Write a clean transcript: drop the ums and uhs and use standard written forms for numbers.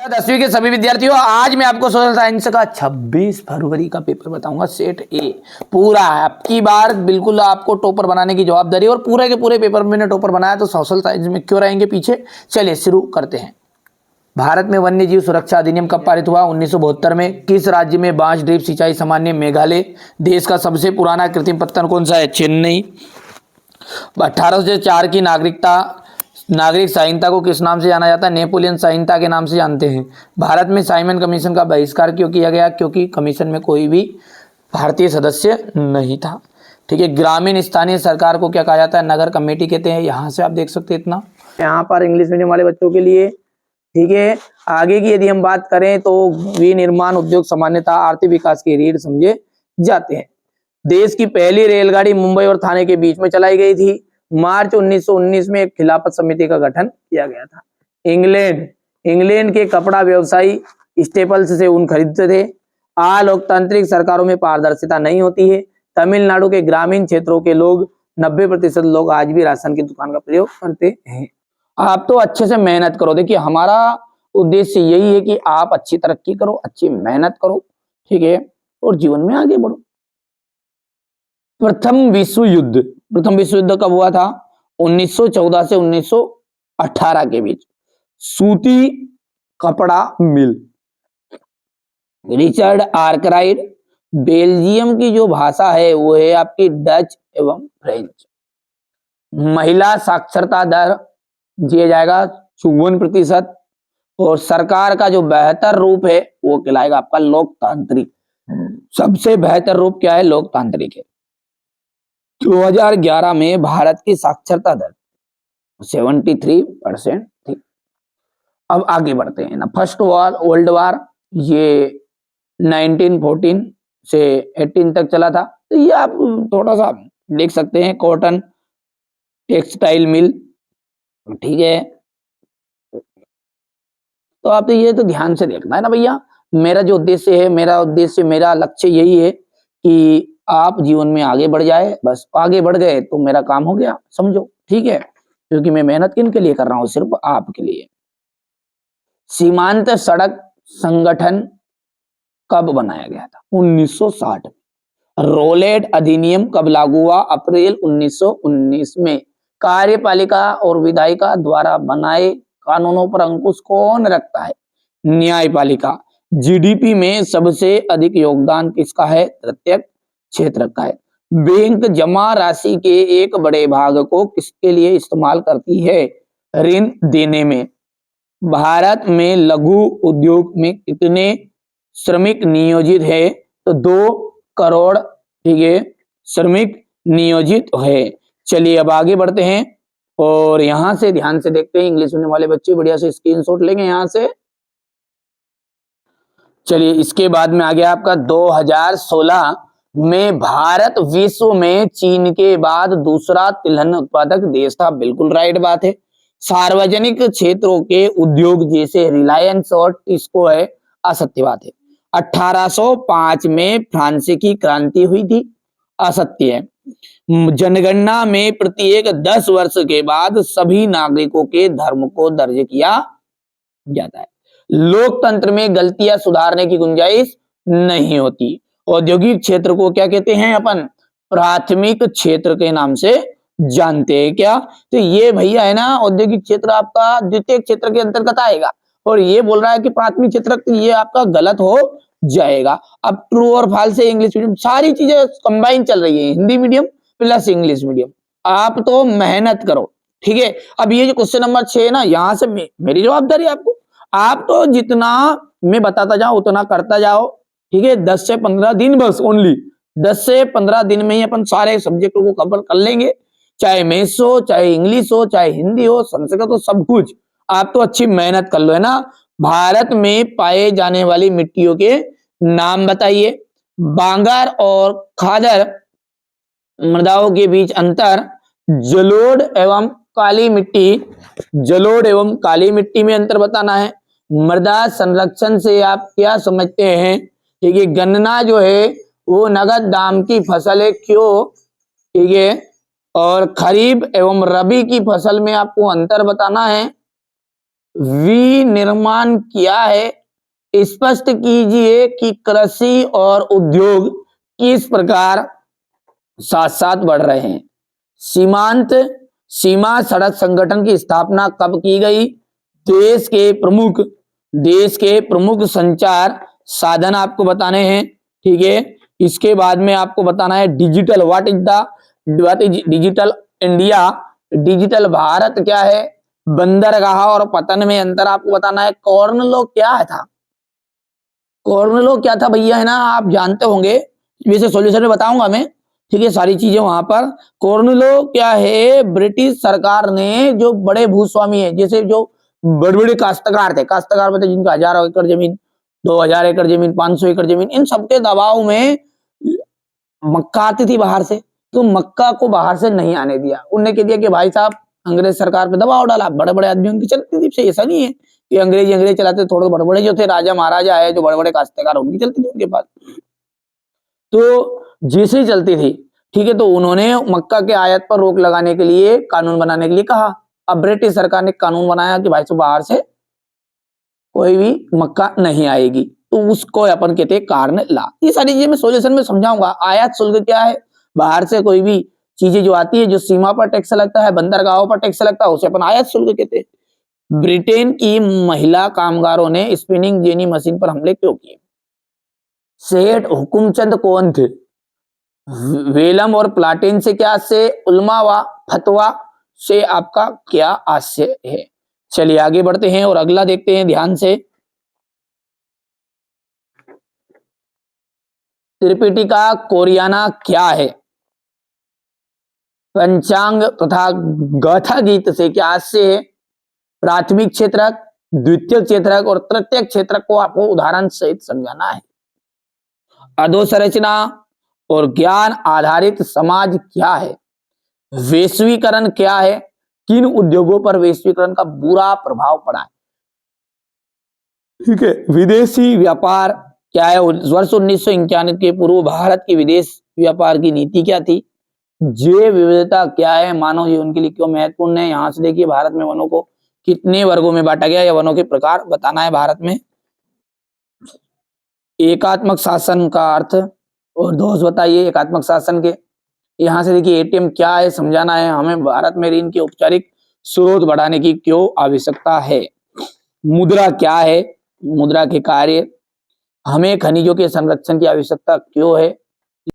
10वीं के सभी विद्यार्थियों, आज मैं आपको सोशल साइंस का 26 फरवरी का पेपर बताऊंगा। सेट ए पूरा है, आपकी बार बिल्कुल आपको टॉपर बनाने की जवाबदारी। और पूरे के पूरे पेपर में मैंने टॉपर बनाया, तो सोशल साइंस में क्यों रहेंगे पीछे। चलिए शुरू करते हैं। भारत में वन्य जीव सुरक्षा अधिनियम कब पारित हुआ? 1972 में। किस राज्य में बांस ड्रिप सिंचाई सामान्य? मेघालय। देश का सबसे पुराना कृत्रिम पत्थर कौन सा है? चेन्नई। 1804 की नागरिक संहिता को किस नाम से जाना जाता है? नेपोलियन संहिता के नाम से जानते हैं। भारत में साइमन कमीशन का बहिष्कार क्यों किया गया? क्योंकि कमीशन में कोई भी भारतीय सदस्य नहीं था। ठीक है। ग्रामीण स्थानीय सरकार को क्या कहा जाता है? नगर कमेटी कहते हैं। यहाँ से आप देख सकते हैं इतना यहाँ पर इंग्लिश मीडियम वाले बच्चों के लिए। ठीक है। आगे की यदि हम बात करें तो विनिर्माण उद्योग सामान्यतः आर्थिक विकास की रीढ़ समझे जाते हैं। देश की पहली रेलगाड़ी मुंबई और थाने के बीच में चलाई गई थी। मार्च 1919 में एक खिलाफत समिति का गठन किया गया था। इंग्लैंड के कपड़ा व्यवसायी स्टेपल्स से ऊन खरीदते थे। लोकतांत्रिक सरकारों में पारदर्शिता नहीं होती है। तमिलनाडु के ग्रामीण क्षेत्रों के लोग 90% लोग आज भी राशन की दुकान का प्रयोग करते हैं। आप तो अच्छे से मेहनत करो। देखिए हमारा उद्देश्य यही है कि आप अच्छी तरक्की करो, अच्छी मेहनत करो, ठीक है, और जीवन में आगे बढ़ो। प्रथम विश्व युद्ध कब हुआ था? 1914 से 1918 के बीच। सूती कपड़ा मिल। Richard Arkwright. बेल्जियम की जो भाषा है वो है आपकी डच एवं फ्रेंच। महिला साक्षरता दर दिया जाएगा 54%। और सरकार का जो बेहतर रूप है वो कहलाएगा आपका लोकतांत्रिक। सबसे बेहतर रूप क्या है? लोकतांत्रिक है। 2011 में भारत की साक्षरता दर 73% थी। अब आगे बढ़ते हैं ना। फर्स्ट वर्ल्ड वार ये 1914 से 18 तक चला था। तो ये आप थोड़ा सा देख सकते हैं। कॉटन टेक्सटाइल मिल, ठीक है। तो आप ये तो ध्यान से देखना है ना भैया। मेरा जो उद्देश्य है, मेरा लक्ष्य यही है कि आप जीवन में आगे बढ़ जाए। बस आगे बढ़ गए तो मेरा काम हो गया, समझो, ठीक है। क्योंकि मैं मेहनत किन के लिए कर रहा हूं? सिर्फ आपके लिए। सीमांत सड़क संगठन कब बनाया गया था? 1960 में। रोलेट अधिनियम कब लागू हुआ? अप्रैल 1919 में। कार्यपालिका और विधायिका द्वारा बनाए कानूनों पर अंकुश कौन रखता है? न्यायपालिका। जीडीपी में सबसे अधिक योगदान किसका है? प्रत्येक क्षेत्र का है। बैंक जमा राशि के एक बड़े भाग को किसके लिए इस्तेमाल करती है? ऋण देने में। भारत में लघु उद्योग में कितने श्रमिक नियोजित है? तो 2 करोड़, ठीक है, श्रमिक नियोजित है। चलिए अब आगे बढ़ते हैं और यहां से ध्यान से देखते हैं। इंग्लिश सुनने वाले बच्चे बढ़िया से स्क्रीनशॉट लेंगे यहां से। चलिए इसके बाद में आ गया आपका 2016 में भारत विश्व में चीन के बाद दूसरा तिलहन उत्पादक देश था। बिल्कुल राइट बात है। सार्वजनिक क्षेत्रों के उद्योग जैसे रिलायंस और टिस्को है, असत्य बात है। 1805 में फ्रांसीसी क्रांति हुई थी, असत्य है। जनगणना में प्रत्येक 10 वर्ष के बाद सभी नागरिकों के धर्म को दर्ज किया जाता है। लोकतंत्र में गलतियां सुधारने की गुंजाइश नहीं होती। औद्योगिक क्षेत्र को क्या कहते हैं? अपन प्राथमिक क्षेत्र के नाम से जानते हैं क्या? तो ये भैया है ना, औद्योगिक क्षेत्र आपका द्वितीय क्षेत्र के अंतर्गत आएगा। और ये बोल रहा है कि प्राथमिक क्षेत्र, तो ये आपका गलत हो जाएगा। अब ट्रू और फॉल्स से इंग्लिश मीडियम सारी चीजें कंबाइन चल रही है, Hindi medium plus English medium. आप तो मेहनत करो, ठीक है। अब ये जो क्वेश्चन नंबर 6 है ना, यहां से मेरी जवाबदारी आपको, आप तो जितना मैं बताता जाऊं उतना करता जाओ, ठीक है। 10 से 15 दिन, बस ओनली 10 से 15 दिन में ही अपन सारे सब्जेक्टों को कवर कर लेंगे। चाहे मैथ्स हो, चाहे इंग्लिश हो, चाहे हिंदी हो, संस्कृत हो, सब कुछ। आप तो अच्छी मेहनत कर लो, है ना। भारत में पाए जाने वाली मिट्टियों के नाम बताइए। बांगर और खादर मृदाओं के बीच अंतर। जलोढ़ एवं काली मिट्टी में अंतर बताना है। मृदा संरक्षण से आप क्या समझते हैं? ठीक है। गन्ना जो है वो नगद दाम की फसल है, क्यों? ठीक है। और खरीफ एवं रबी की फसल में आपको अंतर बताना है। विनिर्माण किया है? स्पष्ट कीजिए कि कृषि और उद्योग किस प्रकार साथ साथ बढ़ रहे हैं। सीमा सड़क संगठन की स्थापना कब की गई? देश के प्रमुख संचार साधन आपको बताने हैं, ठीक है। इसके बाद में आपको बताना है digital, what is digital India, digital Bharat क्या है, बंदरगाह और पतन में अंतर आपको बताना है। कॉर्नलो क्या था? कॉर्नलो क्या था भैया, है ना, आप जानते होंगे, वैसे सॉल्यूशन में बताऊंगा मैं, ठीक है, सारी चीजें वहां पर। कॉर्नलो क्या है? ब्रिटिश सरकार ने जो बड़े भूस्वामी है, जैसे जो बड़े बड़े काश्तकार थे, काश्तकार मतलब जिनका 1000 एकड़ जमीन, 2000 एकड़ जमीन, 500 एकड़ जमीन, इन सबके दबाव में मक्का आती थी बाहर से, तो मक्का को बाहर से नहीं आने दिया। उनने कह दिया कि भाई साहब, अंग्रेज सरकार पे दबाव डाला, बड़े बड़े आदमी उनकी चलती थी, ऐसा नहीं है कि अंग्रेज चलाते, थोड़े बड़े बड़े जो थे राजा महाराजा है, जो बड़े बड़े काश्तकार, उनकी चलती थी उनके पास, तो जैसे ही चलती थी, ठीक है। तो उन्होंने मक्का के आयात पर रोक लगाने के लिए कानून बनाने के लिए कहा। अब ब्रिटिश सरकार ने कानून बनाया कि भाई साहब बाहर से कोई भी मक्का नहीं आएगी, तो उसको अपन कहते हैं कारण ला। ये सारी चीजें मैं सॉल्यूशन में समझाऊंगा। आयात शुल्क क्या है? बाहर से कोई भी चीजें जो आती है, जो सीमा पर टैक्स लगता है, बंदरगाहों पर टैक्स लगता है, उसे अपन आयात शुल्क कहते हैं। ब्रिटेन की महिला कामगारों ने स्पिनिंग जेनी मशीन पर हमले क्यों किए? सेठ हुकुमचंद कौन थे? वेलम और प्लाटेन से क्या आशय? उल्मा व फतवा से आपका क्या आशय है? चलिए आगे बढ़ते हैं और अगला देखते हैं ध्यान से। त्रिपिटिका कोरियाना क्या है? पंचांग तथा गाथा गीत से क्या आशय है? प्राथमिक क्षेत्रक, द्वितीय क्षेत्रक और तृतीय क्षेत्रक को आपको उदाहरण सहित समझाना है। अधोसंरचना और ज्ञान आधारित समाज क्या है? वैश्वीकरण क्या है? किन उद्योगों पर वैश्वीकरण का बुरा प्रभाव पड़ा है? ठीक है। विदेशी व्यापार क्या है? वर्ष 1991 के पूर्व भारत की विदेश व्यापार की नीति क्या थी? जैव विविधता क्या है? मानव जीवन के लिए क्यों महत्वपूर्ण है? यहां से देखिए भारत में वनों को कितने वर्गों में बांटा गया, या वनों के प्रकार बताना है भारत में। एकात्मक शासन का अर्थ और दोष बताइए एकात्मक शासन के। यहां से देखिए एटीएम क्या है समझाना है हमें। भारत में ऋण के औपचारिक स्रोत बढ़ाने की क्यों आवश्यकता है? मुद्रा क्या है? मुद्रा के कार्य। हमें खनिजों के संरक्षण की आवश्यकता क्यों है?